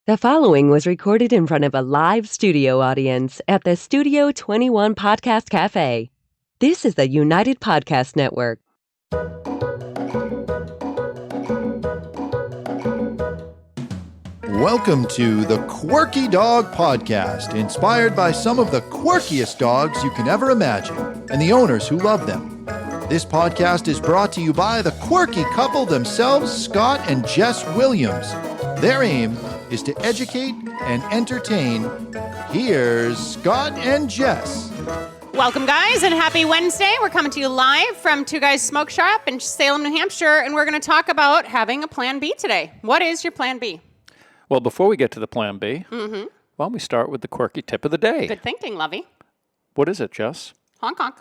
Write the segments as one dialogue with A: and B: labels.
A: The following was recorded in front of a live studio audience at the Studio 21 Podcast Cafe. This is the United Podcast Network.
B: Welcome to the Quirky Dog Podcast, inspired by some of the quirkiest dogs you can ever imagine and the owners who love them. This podcast is brought to you by the quirky couple themselves, Scott and Jess Williams. Their aim is to educate and entertain. Here's Scott and Jess.
C: Welcome, guys, and happy Wednesday. We're coming to you live from Two Guys Smoke Shop in Salem, New Hampshire, and we're going to talk about having a plan B today. What is your plan B?
D: Well, before we get to the plan B, why don't we start with the quirky tip of the day?
C: Good thinking, Lovey.
D: What is it, Jess?
C: Honk, honk.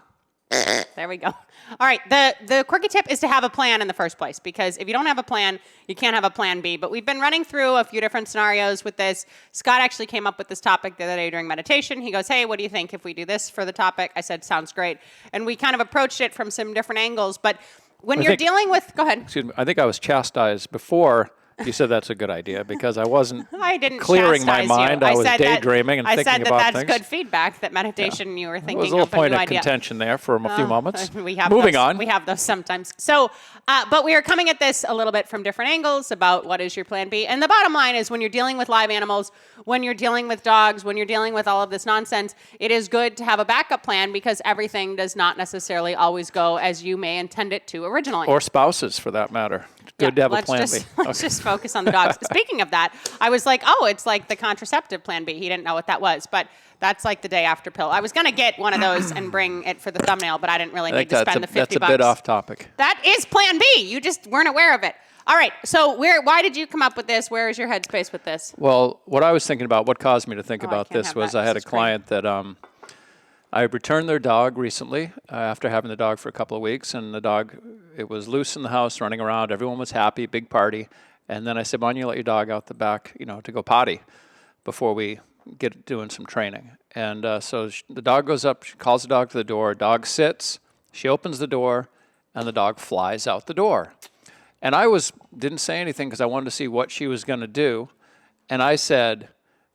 C: There we go. All right, the quirky tip is to have a plan in the first place, because if you don't have a plan, you can't have a plan B. But we've been running through a few different scenarios with this. Scott actually came up with this topic the other day during meditation. He goes, hey, what do you think if we do this for the topic? I said, sounds great. And we kind of approached it from some different angles. But when you're dealing with, go ahead.
D: Excuse me, I think I was chastised before you said that's a good idea, because I wasn't clearing my mind. I was daydreaming and thinking about things.
C: I said that's good feedback, that meditation you were thinking of a new idea.
D: There was a little point of contention there for a few moments.
C: Moving on. We have those sometimes. So, but we are coming at this a little bit from different angles about what is your plan B. And the bottom line is, when you're dealing with live animals, when you're dealing with dogs, when you're dealing with all of this nonsense, it is good to have a backup plan, because everything does not necessarily always go as you may intend it to originally.
D: Or spouses, for that matter. Good to have a plan B.
C: Let's just focus on the dogs. Speaking of that, I was like, oh, it's like the contraceptive plan B. He didn't know what that was, but that's like the day after pill. I was going to get one of those and bring it for the thumbnail, but I didn't really need to spend the $50.
D: That's a bit off topic.
C: That is plan B. You just weren't aware of it. All right, so why did you come up with this? Where is your headspace with this?
D: Well, what I was thinking about, what caused me to think about this was I had a client that I returned their dog recently after having the dog for a couple of weeks, and the dog, it was loose in the house, running around. Everyone was happy, big party. And then I said, why don't you let your dog out the back, to go potty before we get doing some training. And so the dog goes up, she calls the dog to the door, dog sits, she opens the door, and the dog flies out the door. And I didn't say anything because I wanted to see what she was going to do. And I said,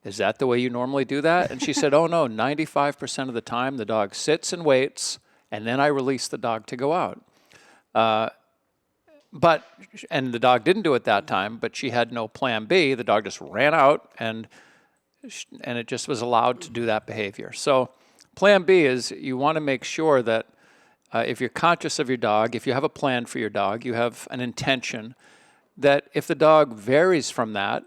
D: is that the way you normally do that? And she said, oh, no, 95% of the time the dog sits and waits, and then I release the dog to go out. And the dog didn't do it that time, but she had no plan B. The dog just ran out, and it just was allowed to do that behavior. So plan B is you want to make sure that if you're conscious of your dog, if you have a plan for your dog, you have an intention, that if the dog varies from that,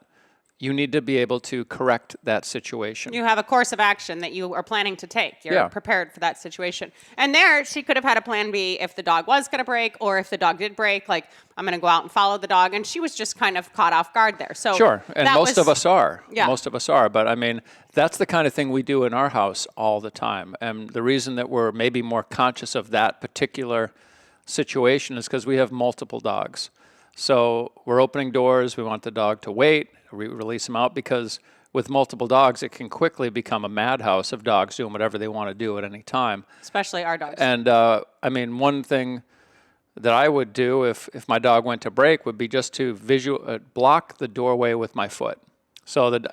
D: you need to be able to correct that situation.
C: You have a course of action that you are planning to take. You're prepared for that situation. And there, she could have had a plan B if the dog was going to break, or if the dog did break, like, I'm going to go out and follow the dog. And she was just kind of caught off guard there. So
D: sure, and most of us are.
C: Yeah.
D: Most of us are. But, I mean, that's the kind of thing we do in our house all the time. And the reason that we're maybe more conscious of that particular situation is because we have multiple dogs. So we're opening doors. We want the dog to wait. We release them out, because with multiple dogs, it can quickly become a madhouse of dogs doing whatever they want to do at any time.
C: Especially our dogs.
D: And, one thing that I would do if my dog went to break would be just to block the doorway with my foot, so that,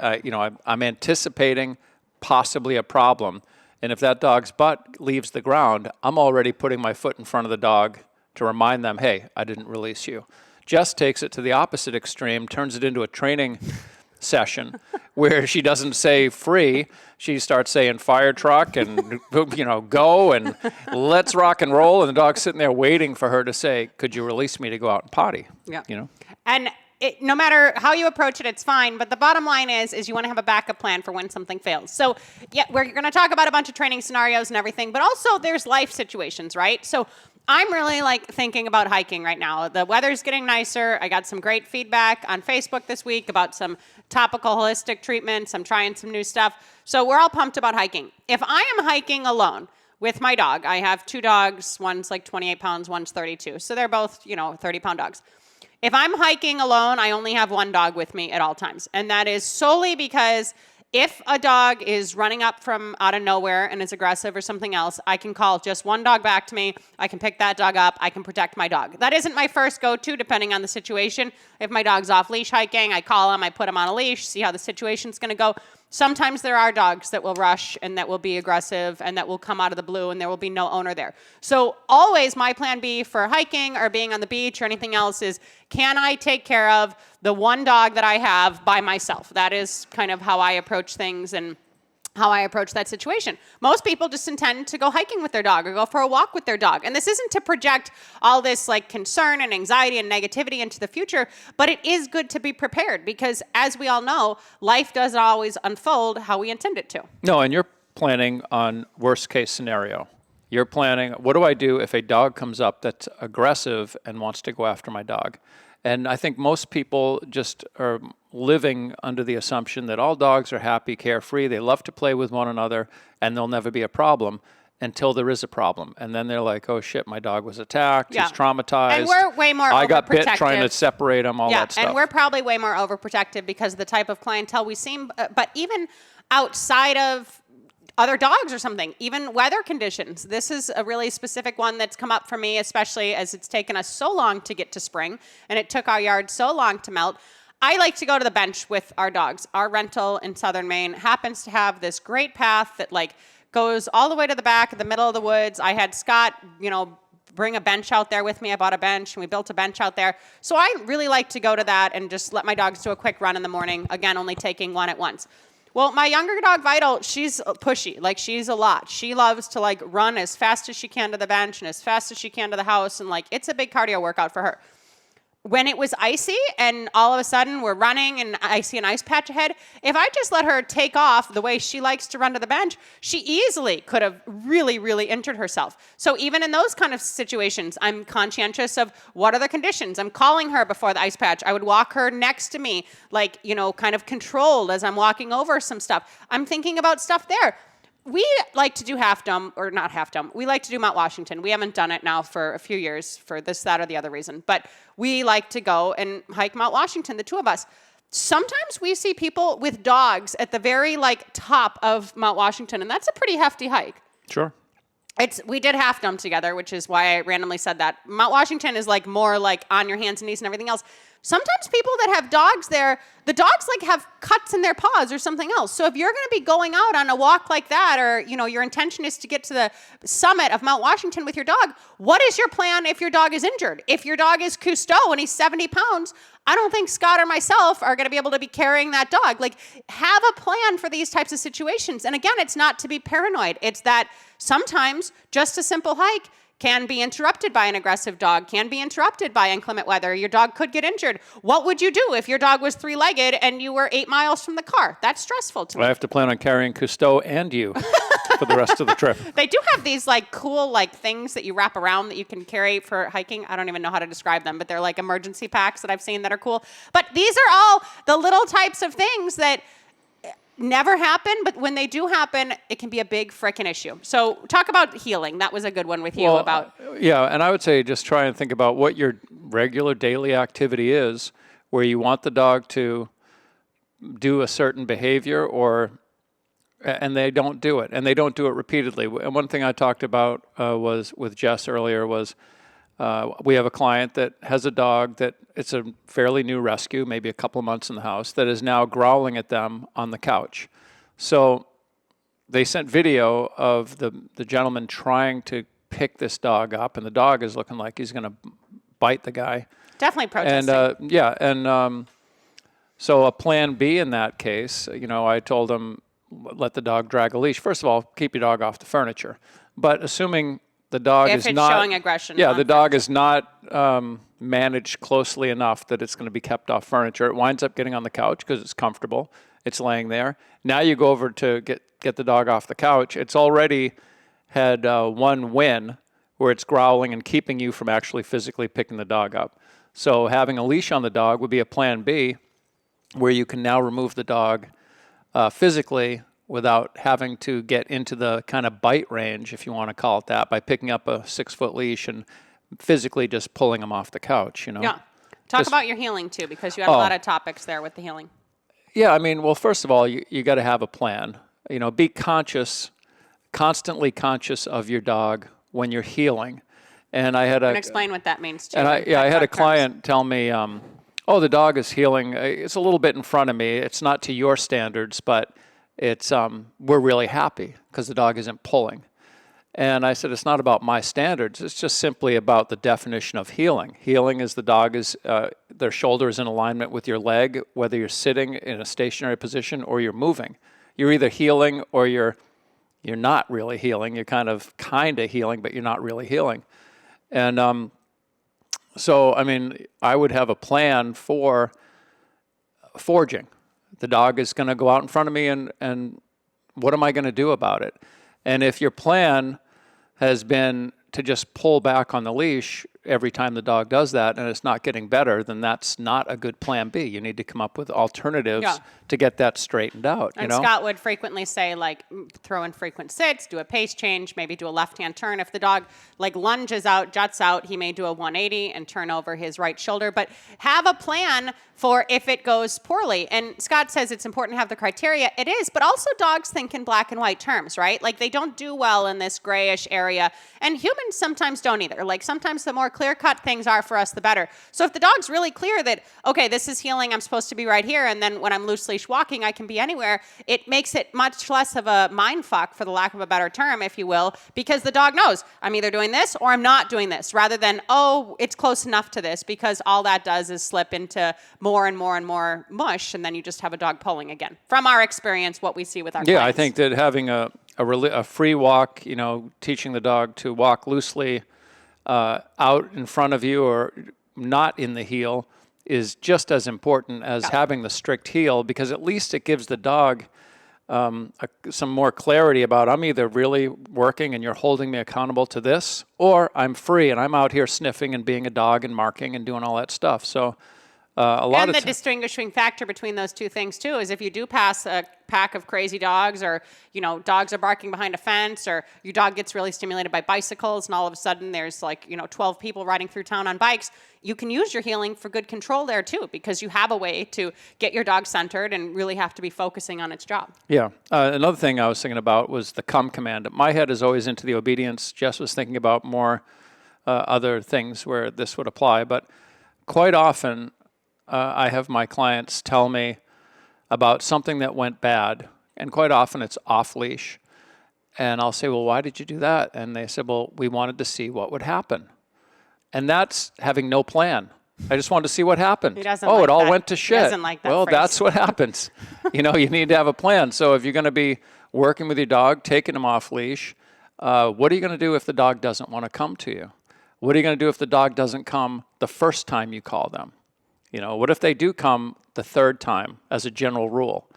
D: I'm anticipating possibly a problem. And if that dog's butt leaves the ground, I'm already putting my foot in front of the dog to remind them, hey, I didn't release you. Jess takes it to the opposite extreme, turns it into a training session where she doesn't say free. She starts saying fire truck and, go and let's rock and roll. And the dog's sitting there waiting for her to say, could you release me to go out and potty?
C: Yeah. And no matter how you approach it, it's fine. But the bottom line is you want to have a backup plan for when something fails. So yeah, we're going to talk about a bunch of training scenarios and everything, but also there's life situations, right? So I'm really thinking about hiking right now. The weather's getting nicer. I got some great feedback on Facebook this week about some topical holistic treatments. I'm trying some new stuff. So we're all pumped about hiking. If I am hiking alone with my dog, I have two dogs. One's like 28 pounds, one's 32. So they're both, 30-pound dogs. If I'm hiking alone, I only have one dog with me at all times. And that is solely because If a dog is running up from out of nowhere and is aggressive or something else, I can call just one dog back to me. I can pick that dog up. I can protect my dog. That isn't my first go-to, depending on the situation. If my dog's off leash hiking, I call him, I put him on a leash, see how the situation's going to go. Sometimes there are dogs that will rush and that will be aggressive and that will come out of the blue and there will be no owner there. So always my plan B for hiking or being on the beach or anything else is, can I take care of the one dog that I have by myself? That is kind of how I approach things and how I approach that situation. Most people just intend to go hiking with their dog or go for a walk with their dog. And this isn't to project all this like concern and anxiety and negativity into the future, but it is good to be prepared because as we all know, life doesn't always unfold how we intend it to.
D: No, and you're planning on worst case scenario. You're planning, what do I do if a dog comes up that's aggressive and wants to go after my dog? And I think most people just are living under the assumption that all dogs are happy, carefree, they love to play with one another, and there'll never be a problem until there is a problem. And then they're like, oh shit, my dog was attacked, he's traumatized.
C: And we're way more
D: I got bit
C: overprotective.
D: trying to separate him, all that stuff.
C: And we're probably way more overprotective because of the type of clientele we seem, but even outside of other dogs or something, even weather conditions. This is a really specific one that's come up for me, especially as it's taken us so long to get to spring and it took our yard so long to melt. I like to go to the bench with our dogs. Our rental in Southern Maine happens to have this great path that like goes all the way to the back of the middle of the woods. I had Scott, bring a bench out there with me. I bought a bench and we built a bench out there. So I really like to go to that and just let my dogs do a quick run in the morning. Again, only taking one at once. Well, my younger dog, Vital, she's pushy. Like, she's a lot. She loves to, like, run as fast as she can to the bench and as fast as she can to the house. And, like, it's a big cardio workout for her. When it was icy and all of a sudden we're running and I see an ice patch ahead, if I just let her take off the way she likes to run to the bench, she easily could have really, really injured herself. So even in those kind of situations, I'm conscientious of what are the conditions. I'm calling her before the ice patch. I would walk her next to me, like, kind of controlled as I'm walking over some stuff. I'm thinking about stuff there. We like to do Half Dome, or not Half Dome. We like to do Mount Washington. We haven't done it now for a few years for this, that, or the other reason. But we like to go and hike Mount Washington, the two of us. Sometimes we see people with dogs at the very, top of Mount Washington, and that's a pretty hefty hike.
D: Sure.
C: We did Half Dome together, which is why I randomly said that. Mount Washington is, more on your hands and knees and everything else. Sometimes people that have dogs there, the dogs have cuts in their paws or something else. So if you're going to be going out on a walk like that, or your intention is to get to the summit of Mount Washington with your dog, what is your plan if your dog is injured? If your dog is Cousteau and he's 70 pounds, I don't think Scott or myself are going to be able to be carrying that dog. Have a plan for these types of situations. And again, it's not to be paranoid. It's that sometimes just a simple hike can be interrupted by an aggressive dog, can be interrupted by inclement weather. Your dog could get injured. What would you do if your dog was 3-legged and you were 8 miles from the car? That's stressful to me.
D: I have to plan on carrying Cousteau and you for the rest of the trip.
C: They do have these cool things that you wrap around that you can carry for hiking. I don't even know how to describe them, but they're emergency packs that I've seen that are cool. But these are all the little types of things that never happen, but when they do happen, it can be a big frickin' issue. So talk about healing. That was a good one with you about.
D: Yeah, and I would say just try and think about what your regular daily activity is, where you want the dog to do a certain behavior and they don't do it, and they don't do it repeatedly. And one thing I talked about was with Jess earlier was we have a client that has a dog that it's a fairly new rescue, maybe a couple of months in the house, that is now growling at them on the couch. So they sent video of the gentleman trying to pick this dog up, and the dog is looking like he's going to bite the guy.
C: Definitely protesting.
D: So a plan B in that case, I told him, let the dog drag a leash. First of all, keep your dog off the furniture. But assuming the dog
C: is not... If it's showing aggression.
D: Yeah, the dog is not managed closely enough that it's going to be kept off furniture. It winds up getting on the couch because it's comfortable. It's laying there. Now you go over to get the dog off the couch. It's already had one win where it's growling and keeping you from actually physically picking the dog up. So having a leash on the dog would be a plan B, where you can now remove the dog physically without having to get into the kind of bite range, if you want to call it that, by picking up a 6-foot leash and physically just pulling them off the couch,
C: Yeah. Talk about your healing, too, because you had a lot of topics there with the healing.
D: Yeah, I mean, well, first of all, you got to have a plan. Be constantly conscious of your dog when you're healing. And I had
C: And explain what that means too.
D: And I had a client tell me, the dog is healing. It's a little bit in front of me. It's not to your standards, but it's we're really happy because the dog isn't pulling. And I said, it's not about my standards. It's just simply about the definition of healing. Healing is the dog is, their shoulder is in alignment with your leg, whether you're sitting in a stationary position or you're moving. You're either healing or you're not really healing. You're kind of healing, but you're not really healing. And so, I mean, I would have a plan for forging. The dog is going to go out in front of me, and what am I going to do about it? And if your plan has been to just pull back on the leash every time the dog does that and it's not getting better, then that's not a good plan B. You need to come up with alternatives to get that straightened out.
C: And Scott would frequently say, like, throw in frequent sits, do a pace change, maybe do a left-hand turn. If the dog, like, lunges out, juts out, he may do a 180 and turn over his right shoulder. But have a plan for if it goes poorly. And Scott says it's important to have the criteria. It is, but also dogs think in black and white terms, right? Like, they don't do well in this grayish area. And humans sometimes don't either. Like, sometimes the more clear-cut things are for us, the better. So if the dog's really clear that, okay, this is healing, I'm supposed to be right here, and then when I'm loose leash walking, I can be anywhere, it makes it much less of a mind fuck, for the lack of a better term, if you will, because the dog knows I'm either doing this or I'm not doing this, rather than, oh, it's close enough to this, because all that does is slip into more and more and more mush, and then you just have a dog pulling again. From our experience, what we see with our clients.
D: I think that having a free walk, teaching the dog to walk loosely out in front of you or not in the heel is just as important as having the strict heel, because at least it gives the dog some more clarity about, I'm either really working and you're holding me accountable to this, or I'm free and I'm out here sniffing and being a dog and marking and doing all that stuff. So
C: and the distinguishing factor between those two things too is if you do pass a pack of crazy dogs, or dogs are barking behind a fence, or your dog gets really stimulated by bicycles, and all of a sudden there's 12 people riding through town on bikes, you can use your healing for good control there too, because you have a way to get your dog centered and really have to be focusing on its job.
D: Yeah. Another thing I was thinking about was the come command. My head is always into the obedience. Jess was thinking about more other things where this would apply, but quite often I have my clients tell me about something that went bad, and quite often it's off leash. And I'll say, well, why did you do that? And they said, well, we wanted to see what would happen. And that's having no plan. I just wanted to see what happened.
C: He doesn't
D: it all went to shit.
C: He doesn't like that
D: Well,
C: phrase.
D: That's what happens. You need to have a plan. So if you're going to be working with your dog, taking him off leash, what are you going to do if the dog doesn't want to come to you? What are you going to do if the dog doesn't come the first time you call them? What if they do come the third time as a general rule?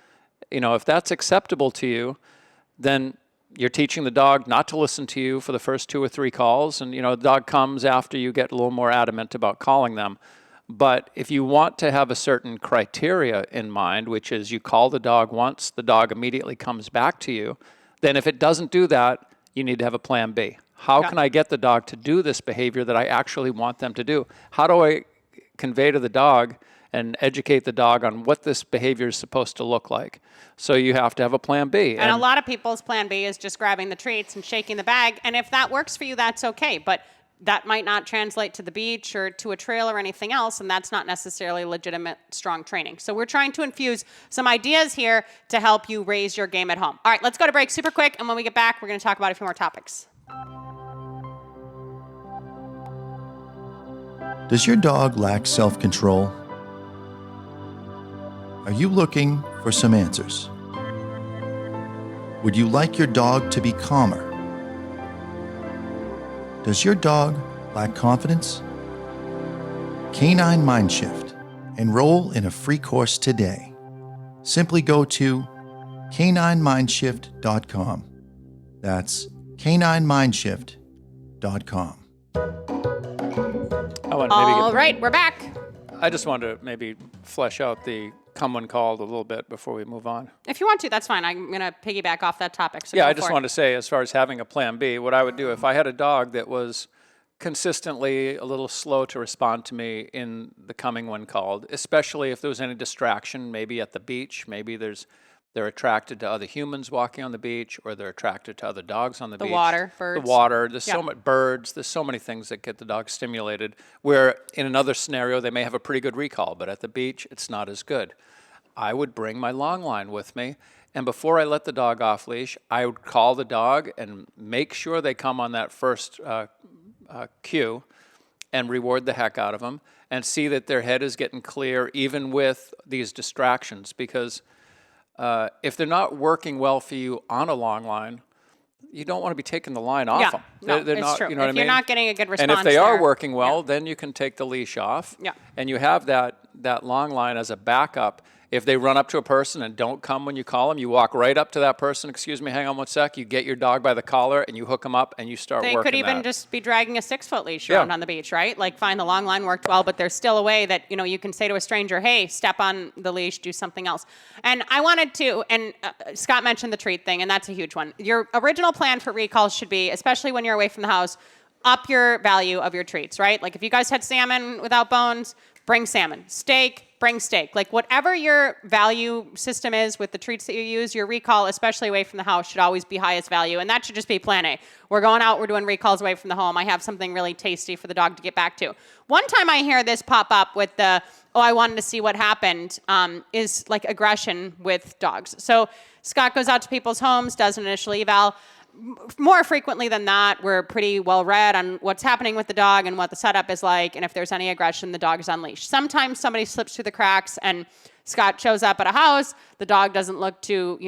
D: If that's acceptable to you, then you're teaching the dog not to listen to you for the first 2 or 3 calls. And, the dog comes after you get a little more adamant about calling them. But if you want to have a certain criteria in mind, which is you call the dog once, the dog immediately comes back to you, then if it doesn't do that, you need to have a plan B. How can I get the dog to do this behavior that I actually want them to do? How do I convey to the dog and educate the dog on what this behavior is supposed to look like? So you have to have a plan B.
C: And a lot of people's plan B is just grabbing the treats and shaking the bag. And if that works for you, that's okay. But that might not translate to the beach or to a trail or anything else, and that's not necessarily legitimate, strong training. So we're trying to infuse some ideas here to help you raise your game at home. All right, let's go to break super quick, and when we get back, we're going to talk about a few more topics.
B: Does your dog lack self-control? Are you looking for some answers? Would you like your dog to be calmer? Does your dog lack confidence? Canine Mindshift. Enroll in a free course today. Simply go to caninemindshift.com. That's caninemindshift.com.
C: All right, we're back.
D: I just wanted to maybe flesh out the come when called a little bit before we move on.
C: If you want to, that's fine. I'm going to piggyback off that topic. So
D: I just want to say, as far as having a plan B, what I would do if I had a dog that was consistently a little slow to respond to me in the coming when called, especially if there was any distraction, maybe at the beach, maybe they're attracted to other humans walking on the beach, or they're attracted to other dogs on the beach.
C: The water, birds.
D: The water, there's so much birds, there's so many things that get the dog stimulated, where in another scenario they may have a pretty good recall, but at the beach it's not as good. I would bring my long line with me, and before I let the dog off leash, I would call the dog and make sure they come on that first cue and reward the heck out of them and see that their head is getting clear even with these distractions, because if they're not working well for you on a long line, you don't want to be taking the line off them.
C: No,
D: they're
C: it's
D: not,
C: true.
D: you know what I mean?
C: If you're not getting a good response,
D: and if they are working well, then you can take the leash off.
C: Yeah.
D: And you have that long line as a backup. If they run up to a person and don't come when you call them, you walk right up to that person. Excuse me, hang on one sec. You get your dog by the collar and you hook them up and you start working.
C: They could even just be dragging a 6-foot leash around on the beach, right? Like, fine, the long line worked well, but there's still a way that, you can say to a stranger, hey, step on the leash, do something else. And I wanted to, and Scott mentioned the treat thing, and that's a huge one. Your original plan for recalls should be, especially when you're away from the house, up your value of your treats, right? Like, if you guys had salmon without bones, bring salmon. Steak, bring steak. Like, whatever your value system is with the treats that you use, your recall, especially away from the house, should always be highest value. And that should just be plan A. We're going out, we're doing recalls away from the home. I have something really tasty for the dog to get back to. One time I hear this pop up with the, I wanted to see what happened, is like aggression with dogs. So Scott goes out to people's homes, does an initial eval. More frequently than not, we're pretty well read on what's happening with the dog and what the setup is like, and if there's any aggression, the dog is unleashed. Sometimes somebody slips through the cracks and Scott shows up at a house, the dog doesn't look too,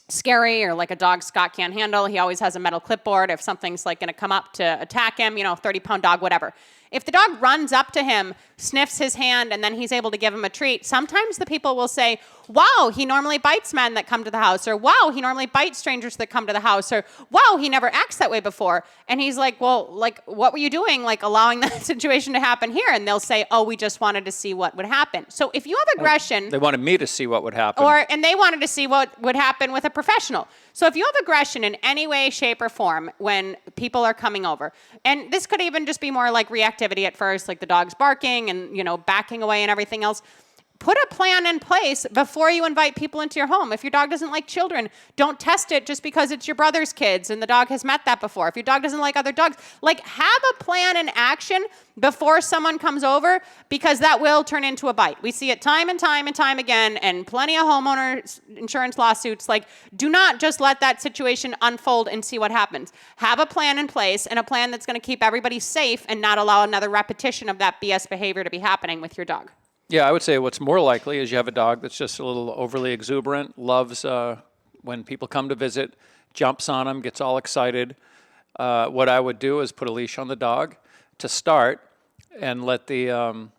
C: scary or like a dog Scott can't handle. He always has a metal clipboard if something's like going to come up to attack him, 30-pound dog, whatever. If the dog runs up to him, sniffs his hand, and then he's able to give him a treat, sometimes the people will say, wow, he normally bites men that come to the house, or wow, he normally bites strangers that come to the house, or wow, he never acts that way before. And he's like, well, like, what were you doing, like allowing that situation to happen here? And they'll say, oh, we just wanted to see what would happen. So if you have aggression...
D: They wanted me to see what would happen.
C: And they wanted to see what would happen with a professional. So if you have aggression in any way, shape, or form when people are coming over, and this could even just be more like reactivity at first, like the dog's barking and, backing away and everything else, put a plan in place before you invite people into your home. If your dog doesn't like children, don't test it just because it's your brother's kids and the dog has met that before. If your dog doesn't like other dogs, have a plan in action before someone comes over, because that will turn into a bite. We see it time and time and time again, and plenty of homeowner insurance lawsuits. Do not just let that situation unfold and see what happens. Have a plan in place, and a plan that's going to keep everybody safe and not allow another repetition of that BS behavior to be happening with your dog.
D: Yeah, I would say what's more likely is you have a dog that's just a little overly exuberant, loves when people come to visit, jumps on them, gets all excited. What I would do is put a leash on the dog to start and let the,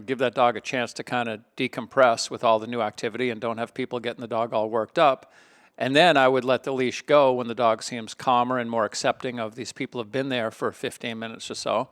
D: give that dog a chance to kind of decompress with all the new activity and don't have people getting the dog all worked up. And then I would let the leash go when the dog seems calmer and more accepting of these people have been there for 15 minutes or so.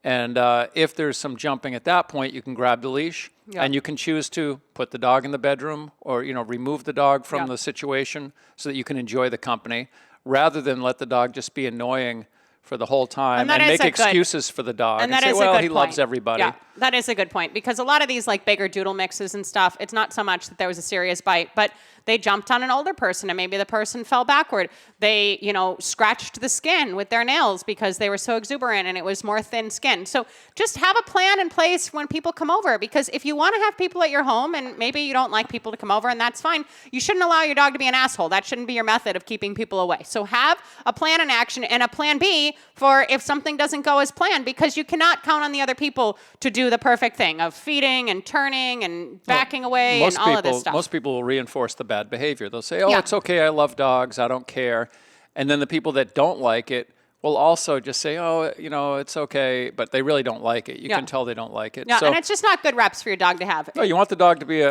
D: And if there's some jumping at that point, you can grab the leash and you can choose to put the dog in the bedroom or, remove the dog from the situation so that you can enjoy the company, rather than let the dog just be annoying for the whole time and make excuses for the dog and say, well, he loves everybody.
C: Yeah, that is a good point, because a lot of these bigger doodle mixes and stuff, it's not so much that there was a serious bite, but they jumped on an older person and maybe the person fell backward. They, scratched the skin with their nails because they were so exuberant and it was more thin skin. So just have a plan in place when people come over, because if you want to have people at your home and maybe you don't like people to come over, and that's fine, you shouldn't allow your dog to be an asshole. That shouldn't be your method of keeping people away. So have a plan in action and a plan B for if something doesn't go as planned, because you cannot count on the other people to do the perfect thing of feeding and turning and backing away and all of this stuff.
D: Most people will reinforce the bad behavior. They'll say, it's okay, I love dogs, I don't care. And then the people that don't like it will also just say, it's okay, but they really don't like it. You can tell they don't like it.
C: Yeah, and it's just not good reps for your dog to have.
D: No, you want the dog to be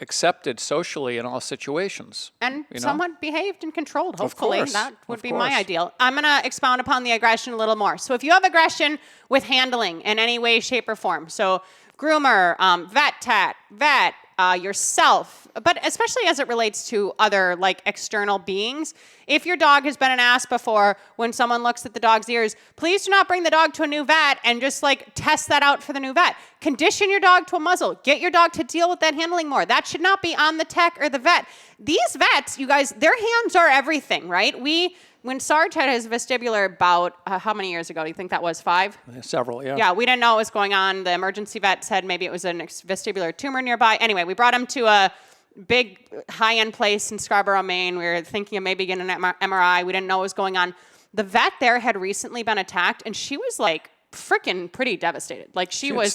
D: accepted socially in all situations.
C: And somewhat behaved and controlled, hopefully. That would be my ideal. I'm going to expound upon the aggression a little more. So if you have aggression with handling in any way, shape, or form, so groomer, vet, yourself, but especially as it relates to other like external beings. If your dog has been an ass before, when someone looks at the dog's ears, please do not bring the dog to a new vet and just like test that out for the new vet. Condition your dog to a muzzle. Get your dog to deal with that handling more. That should not be on the tech or the vet. These vets, you guys, their hands are everything, right? When Sarge had his vestibular bout, how many years ago? Do you think that was 5?
D: Several, yeah.
C: Yeah, we didn't know what was going on. The emergency vet said maybe it was a vestibular tumor nearby. Anyway, we brought him to a big high-end place in Scarborough, Maine. We were thinking of maybe getting an MRI. We didn't know what was going on. The vet there had recently been attacked, and she was like freaking pretty devastated. Like she had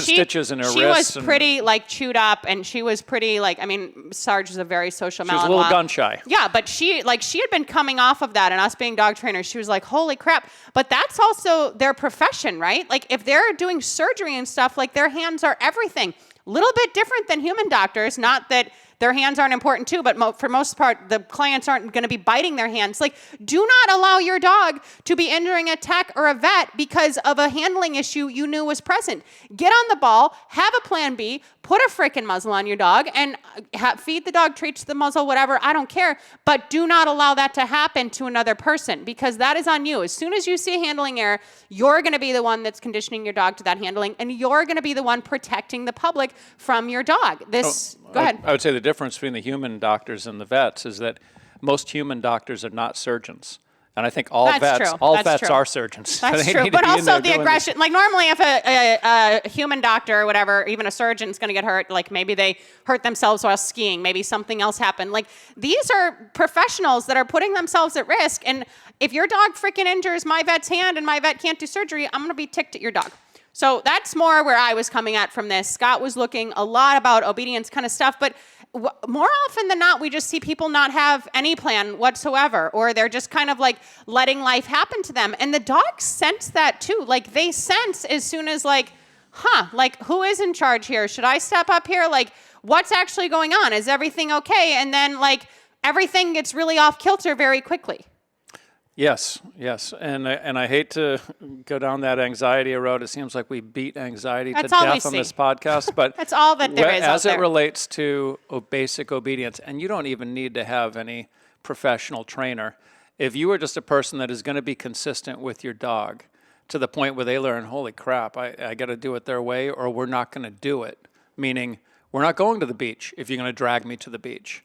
D: stitches in her
C: she
D: wrists.
C: She was pretty like chewed up, and she was pretty like, I mean, Sarge is a very social
D: She was a little gun shy.
C: Yeah, but she had been coming off of that, and us being dog trainers, she was like, holy crap. But that's also their profession, right? Like if they're doing surgery and stuff, like their hands are everything. Little bit different than human doctors, not that their hands aren't important too, but for most part, the clients aren't going to be biting their hands. Like, do not allow your dog to be injuring a tech or a vet because of a handling issue you knew was present. Get on the ball, have a plan B, put a freaking muzzle on your dog, and feed the dog treats to the muzzle, whatever, I don't care. But do not allow that to happen to another person because that is on you. As soon as you see a handling error, you're going to be the one that's conditioning your dog to that handling, and you're going to be the one protecting the public from your dog. Go ahead.
D: I would say the difference between the human doctors and the vets is that most human doctors are not surgeons. And I think all vets are surgeons.
C: That's true. But also the aggression. Like normally if a human doctor or whatever, even a surgeon is going to get hurt, like maybe they hurt themselves while skiing, maybe something else happened. Like these are professionals that are putting themselves at risk. And if your dog freaking injures my vet's hand and my vet can't do surgery, I'm going to be ticked at your dog. So that's more where I was coming at from this. Scott was looking a lot about obedience kind of stuff, but more often than not, we just see people not have any plan whatsoever, or they're just kind of like letting life happen to them. And the dogs sense that too. Like they sense as soon as like, like who is in charge here? Should I step up here? Like what's actually going on? Is everything okay? And then like everything gets really off kilter very quickly.
D: Yes, and I hate to go down that anxiety road. It seems like we beat anxiety to death on this podcast, but
C: that's all that there is.
D: As it relates to basic obedience, and you don't even need to have any professional trainer. If you are just a person that is going to be consistent with your dog to the point where they learn, holy crap, I got to do it their way, or we're not going to do it. Meaning, we're not going to the beach if you're going to drag me to the beach.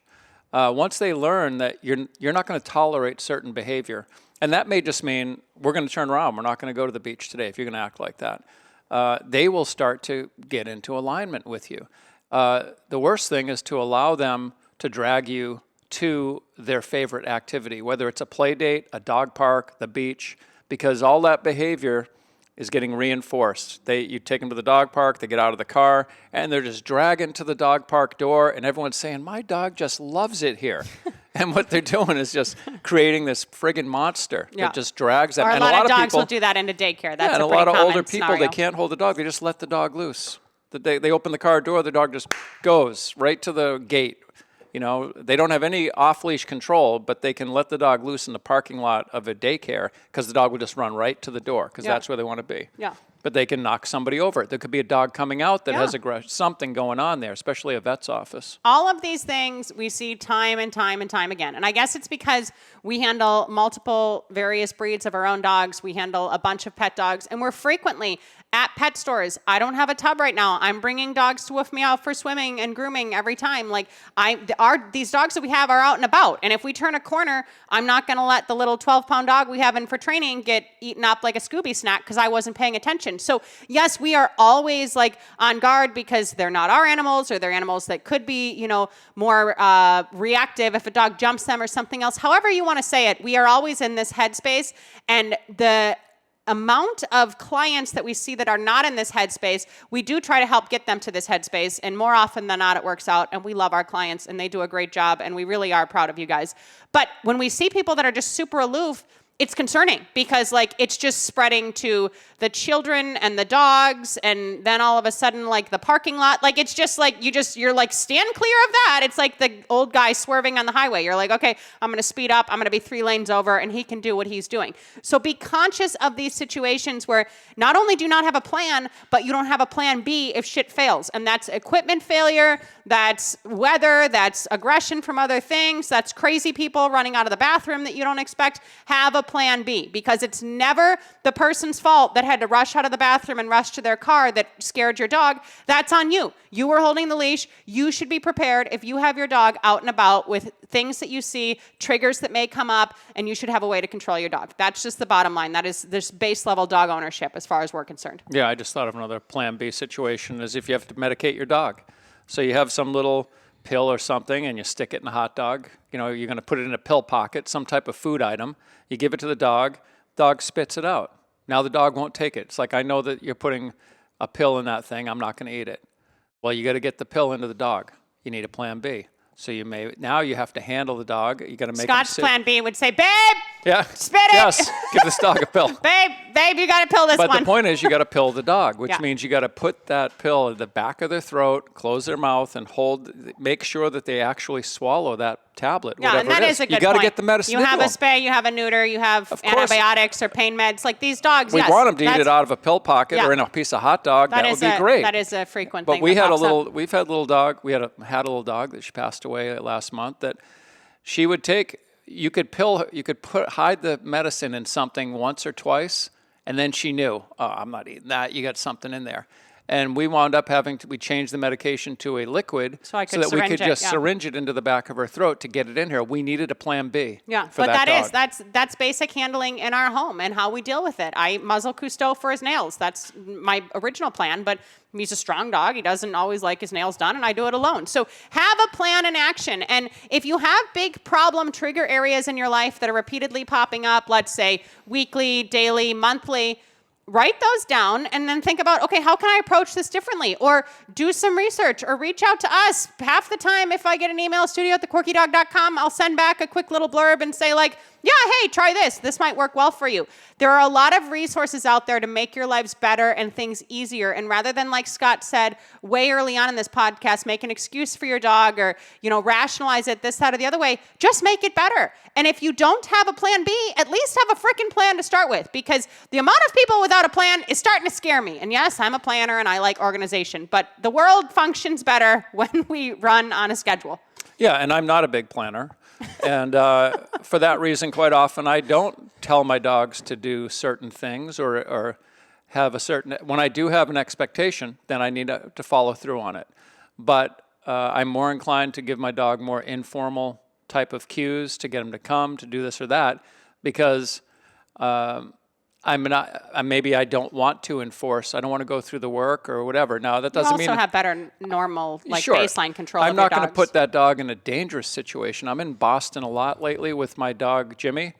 D: Once they learn that you're not going to tolerate certain behavior. And that may just mean we're going to turn around. We're not going to go to the beach today if you're going to act like that. They will start to get into alignment with you. The worst thing is to allow them to drag you to their favorite activity, whether it's a play date, a dog park, the beach, because all that behavior is getting reinforced. You take them to the dog park, they get out of the car, and they're just dragging to the dog park door, and everyone's saying, my dog just loves it here. And what they're doing is just creating this friggin' monster that just drags them.
C: Or
D: and
C: a lot of dogs
D: people
C: will do that into daycare. That's
D: and
C: a
D: lot of
C: common
D: older people,
C: scenario.
D: they can't hold the dog. They just let the dog loose. They open the car door, the dog just goes right to the gate. You know, they don't have any off-leash control, but they can let the dog loose in the parking lot of a daycare because the dog will just run right to the door because that's where they want to be.
C: Yeah.
D: But they can knock somebody over. There could be a dog coming out that has something going on there, especially a vet's office.
C: All of these things we see time and time and time again. And I guess it's because we handle multiple various breeds of our own dogs. We handle a bunch of pet dogs, and we're frequently at pet stores. I don't have a tub right now. I'm bringing dogs to woof me out for swimming and grooming every time. Like these dogs that we have are out and about. And if we turn a corner, I'm not going to let the little 12-pound dog we have in for training get eaten up like a Scooby snack because I wasn't paying attention. So yes, we are always like on guard because they're not our animals, or they're animals that could be, you know, more reactive if a dog jumps them or something else. However you want to say it, we are always in this headspace, and the amount of clients that we see that are not in this headspace, we do try to help get them to this headspace, and more often than not it works out, and we love our clients and they do a great job, and we really are proud of you guys. But when we see people that are just super aloof, it's concerning because like it's just spreading to the children and the dogs, and then all of a sudden like the parking lot, like it's just like you're like stand clear of that. It's like the old guy swerving on the highway. You're like, okay, I'm going to speed up. I'm going to be 3 lanes over, and he can do what he's doing. So be conscious of these situations where not only do you not have a plan, but you don't have a plan B if shit fails, and that's equipment failure, that's weather, that's aggression from other things, that's crazy people running out of the bathroom that you don't expect. Have a plan B, because it's never the person's fault that had to rush out of the bathroom and rush to their car that scared your dog. That's on you. You were holding the leash. You should be prepared if you have your dog out and about with things that you see, triggers that may come up, and you should have a way to control your dog. That's just the bottom line. That is this base level dog ownership as far as we're concerned.
D: Yeah, I just thought of another plan B situation is if you have to medicate your dog. So you have some little pill or something and you stick it in a hot dog. You know, you're going to put it in a pill pocket, some type of food item. You give it to the dog spits it out. Now the dog won't take it. It's like, I know that you're putting a pill in that thing. I'm not going to eat it. Well, you got to get the pill into the dog. You need a plan B. So now you have to handle the dog. You got to make
C: Scott's plan B would say, babe, spit it.
D: Yes, give this dog a pill.
C: babe, you got to pill this one.
D: But the point is you got to pill the dog, which
C: Yeah.
D: means you got to put that pill at the back of their throat, close their mouth, and make sure that they actually swallow that tablet,
C: Yeah,
D: whatever
C: and that
D: it
C: is a good
D: You got to
C: point.
D: get the medicine
C: You
D: into
C: have a
D: them.
C: spay, you have a neuter, you have
D: Of course.
C: antibiotics or pain meds. Like these dogs,
D: We
C: yes,
D: want them to eat
C: that's-
D: it out of a pill pocket
C: Yeah.
D: or in a piece of hot dog. That would be great.
C: That is a frequent
D: But
C: thing.
D: we've
C: that
D: had a
C: pops up.
D: little dog. We had a little dog that she passed away last month. That she would take. You could hide the medicine in something once or twice, and then she knew. Oh, I'm not eating that. You got something in there. And we wound up we changed the medication to a liquid
C: So I could
D: that we could
C: syringe it,
D: just
C: yeah.
D: syringe it into the back of her throat to get it in here. We needed a plan B.
C: Yeah,
D: for
C: but
D: that dog.
C: that's basic handling in our home and how we deal with it. I muzzle Cousteau for his nails. That's my original plan, but he's a strong dog. He doesn't always like his nails done, and I do it alone. So have a plan in action. And if you have big problem trigger areas in your life that are repeatedly popping up, let's say weekly, daily, monthly, write those down and then think about, okay, how can I approach this differently? Or do some research or reach out to us. Half the time, if I get an email, studio@thequirkydog.com, I'll send back a quick little blurb and say like, yeah, hey, try this. This might work well for you. There are a lot of resources out there to make your lives better and things easier. And rather than, like Scott said way early on in this podcast, make an excuse for your dog or, rationalize it this, that, or the other way, just make it better. And if you don't have a plan B, at least have a freaking plan to start with, because the amount of people without a plan is starting to scare me. And yes, I'm a planner and I like organization, but the world functions better when we run on a schedule.
D: Yeah, and I'm not a big planner. And for that reason, quite often, I don't tell my dogs to do certain things or have when I do have an expectation, then I need to follow through on it. But I'm more inclined to give my dog more informal type of cues to get him to come, to do this or that, because maybe I don't want to enforce. I don't want to go through the work or whatever. Now, that doesn't mean...
C: You also have better normal,
D: Sure.
C: baseline control
D: I'm
C: of your
D: not going to
C: dogs.
D: put that dog in a dangerous situation. I'm in Boston a lot lately with my dog, Jimmy.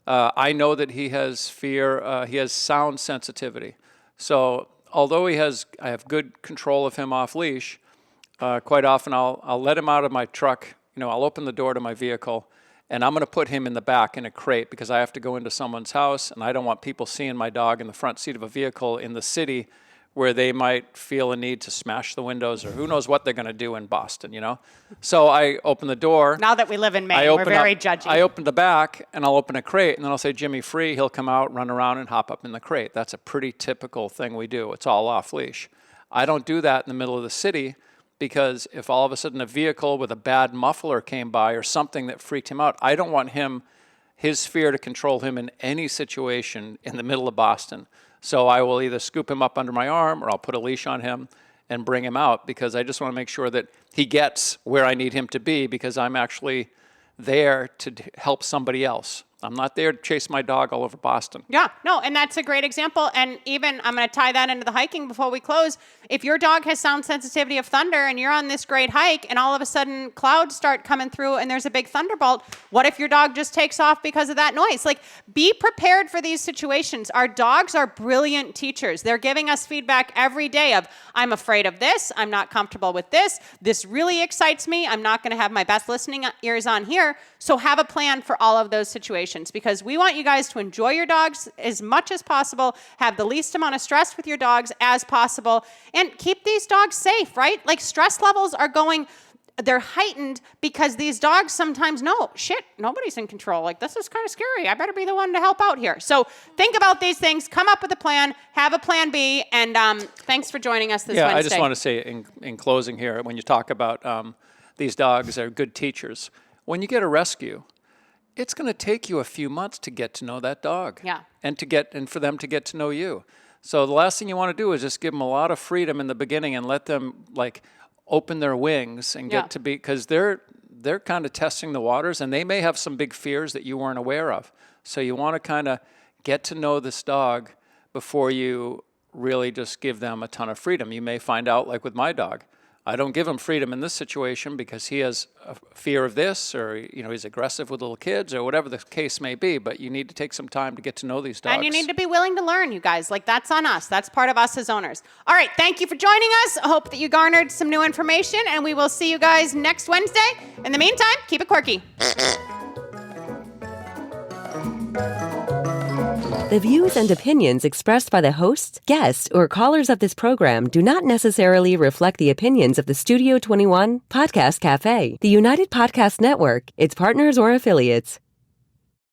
D: I know that he has fear. He has sound sensitivity. So although I have good control of him off leash, quite often I'll let him out of my truck. I'll open the door to my vehicle, and I'm going to put him in the back in a crate because I have to go into someone's house, and I don't want people seeing my dog in the front seat of a vehicle in the city where they might feel a need to smash the windows or who knows what they're going to do in Boston, So I open the door.
C: Now that we live in Maine, we're very judgy.
D: I open the back, and I'll open a crate, and then I'll say, Jimmy, free. He'll come out, run around, and hop up in the crate. That's a pretty typical thing we do. It's all off leash. I don't do that in the middle of the city because if all of a sudden a vehicle with a bad muffler came by or something that freaked him out, I don't want his fear to control him in any situation in the middle of Boston. So I will either scoop him up under my arm or I'll put a leash on him and bring him out because I just want to make sure that he gets where I need him to be because I'm actually there to help somebody else. I'm not there to chase my dog all over Boston.
C: Yeah, no, and that's a great example. And even, I'm going to tie that into the hiking before we close. If your dog has sound sensitivity of thunder and you're on this great hike and all of a sudden clouds start coming through and there's a big thunderbolt, what if your dog just takes off because of that noise? Like, be prepared for these situations. Our dogs are brilliant teachers. They're giving us feedback every day of, I'm afraid of this, I'm not comfortable with this really excites me, I'm not going to have my best listening ears on here. So have a plan for all of those situations. situations, because we want you guys to enjoy your dogs as much as possible, have the least amount of stress with your dogs as possible, and keep these dogs safe, right? Like, stress levels are they're heightened because these dogs sometimes know, shit, nobody's in control. Like, this is kind of scary. I better be the one to help out here. So think about these things, come up with a plan, have a plan B, and thanks for joining us this Wednesday.
D: Yeah, I just want to say in closing here, when you talk about these dogs are good teachers, when you get a rescue, it's going to take you a few months to get to know that dog.
C: Yeah.
D: And for them to get to know you. So the last thing you want to do is just give them a lot of freedom in the beginning and let them, like, open their wings and get to be, because they're kind of testing the waters, and they may have some big fears that you weren't aware of. So you want to kind of get to know this dog before you really just give them a ton of freedom. You may find out, like with my dog, I don't give him freedom in this situation because he has a fear of this, or he's aggressive with little kids, or whatever the case may be. But you need to take some time to get to know these dogs.
C: And you need to be willing to learn, you guys. Like, that's on us. That's part of us as owners. All right, thank you for joining us. I hope that you garnered some new information, and we will see you guys next Wednesday. In the meantime, keep it quirky.
A: The views and opinions expressed by the hosts, guests, or callers of this program do not necessarily reflect the opinions of the Studio 21 Podcast Cafe, the United Podcast Network, its partners, or affiliates.